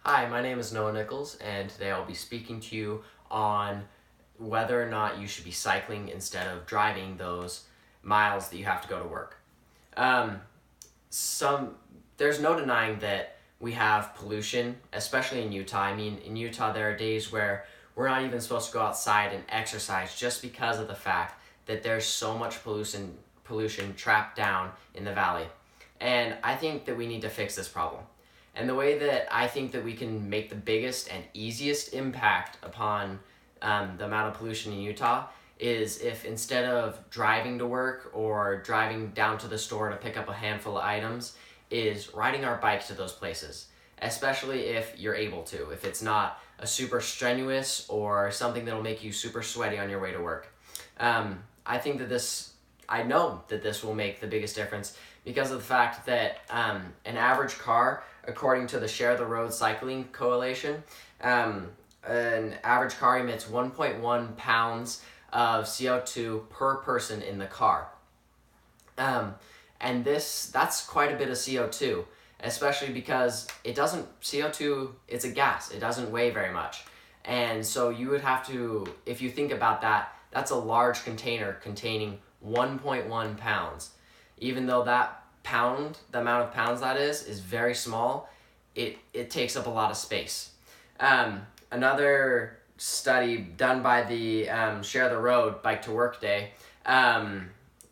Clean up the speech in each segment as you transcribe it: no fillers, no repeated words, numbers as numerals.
Hi, my name is Noah Nichols, and today I'll be speaking to you on whether or not you should be cycling instead of driving those miles that you have to go to work. Um, some There's no denying that we have pollution, especially in Utah. I mean, in Utah, there are days where we're not even supposed to go outside and exercise just because of the fact that there's so much pollution trapped down in the valley. And I think that we need to fix this problem. And the way that I think that we can make the biggest and easiest impact upon the amount of pollution in Utah is if instead of driving to work or driving down to the store to pick up a handful of items, is riding our bike to those places, especially if you're able to, if it's not a super strenuous or something that'll make you super sweaty on your way to work. I know that this will make the biggest difference because of the fact that an average car, according to the Share the Road Cycling Coalition, an average car emits 1.1 pounds of CO2 per person in the car. And that's quite a bit of CO2, especially because CO2, it's a gas. It doesn't weigh very much. And so you would have to, if you think about that, that's a large container containing 1.1 pounds. Even though the amount of pounds that is very small, it takes up a lot of space. Another study done by the Share the Road Bike to Work Day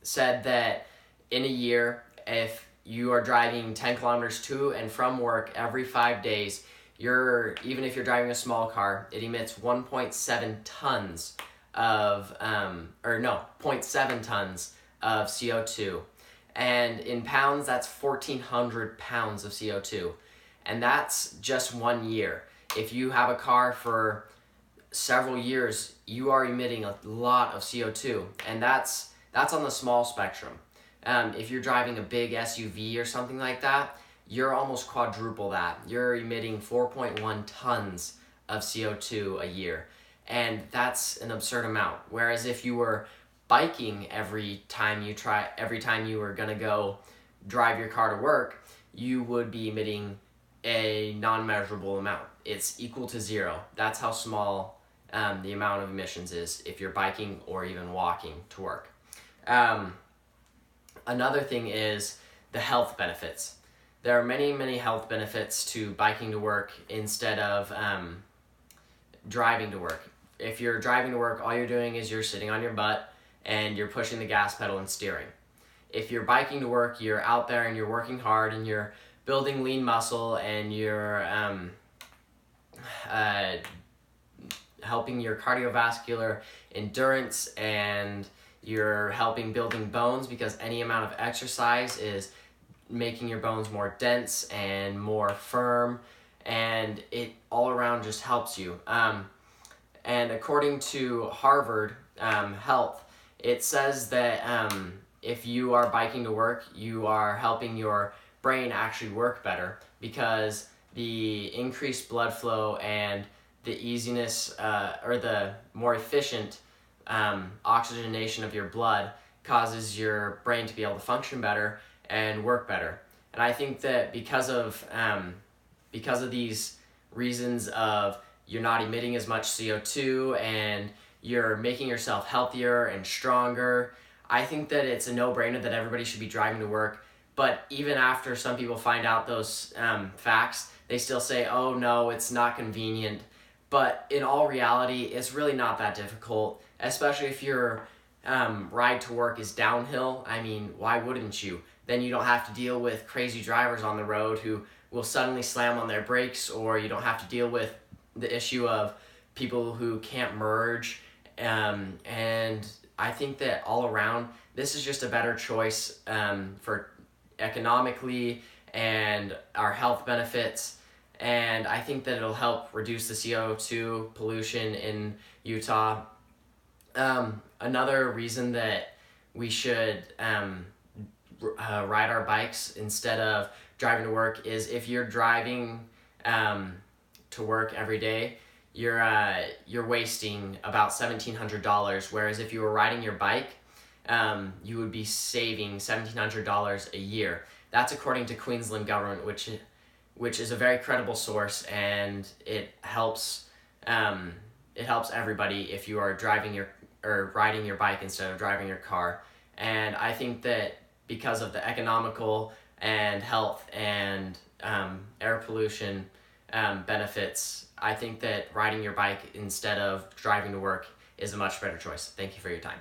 said that in a year, if you are driving 10 kilometers to and from work every 5 days, even if you're driving a small car, it emits 1.7 tons of, 0.7 tons of CO2. And in pounds, that's 1,400 pounds of CO2. And that's just 1 year. If you have a car for several years, you are emitting a lot of CO2. And that's on the small spectrum. If you're driving a big SUV or something like that, you're almost quadruple that. You're emitting 4.1 tons of CO2 a year. And that's an absurd amount. Whereas if you were biking every time you were gonna go drive your car to work, you would be emitting a non-measurable amount. It's equal to zero. That's how small the amount of emissions is if you're biking or even walking to work. Another thing is the health benefits. There are many, many health benefits to biking to work instead of driving to work. If you're driving to work, all you're doing is you're sitting on your butt and you're pushing the gas pedal and steering. If you're biking to work, you're out there and you're working hard and you're building lean muscle and you're helping your cardiovascular endurance, and you're helping building bones because any amount of exercise is making your bones more dense and more firm, and it all around just helps you. And according to Harvard Health, it says that if you are biking to work, you are helping your brain actually work better because the increased blood flow and the easiness or the more efficient oxygenation of your blood causes your brain to be able to function better and work better. And I think that because of these reasons of you're not emitting as much CO2 and you're making yourself healthier and stronger, I think that it's a no-brainer that everybody should be driving to work. But even after some people find out those facts, they still say, oh no, it's not convenient. But in all reality, it's really not that difficult, especially if your ride to work is downhill. I mean, why wouldn't you? Then you don't have to deal with crazy drivers on the road who will suddenly slam on their brakes, or you don't have to deal with the issue of people who can't merge. And I think that all around, this is just a better choice for economically and our health benefits. And I think that it'll help reduce the CO2 pollution in Utah. Another reason that we should ride our bikes instead of driving to work is if you're driving to work every day, you're wasting about $1,700, whereas if you were riding your bike, you would be saving $1,700 a year. That's according to Queensland government, which which is a very credible source, and it helps everybody if you are driving your or riding your bike instead of driving your car. And I think that because of the economical and health and air pollution benefits, I think that riding your bike instead of driving to work is a much better choice. Thank you for your time.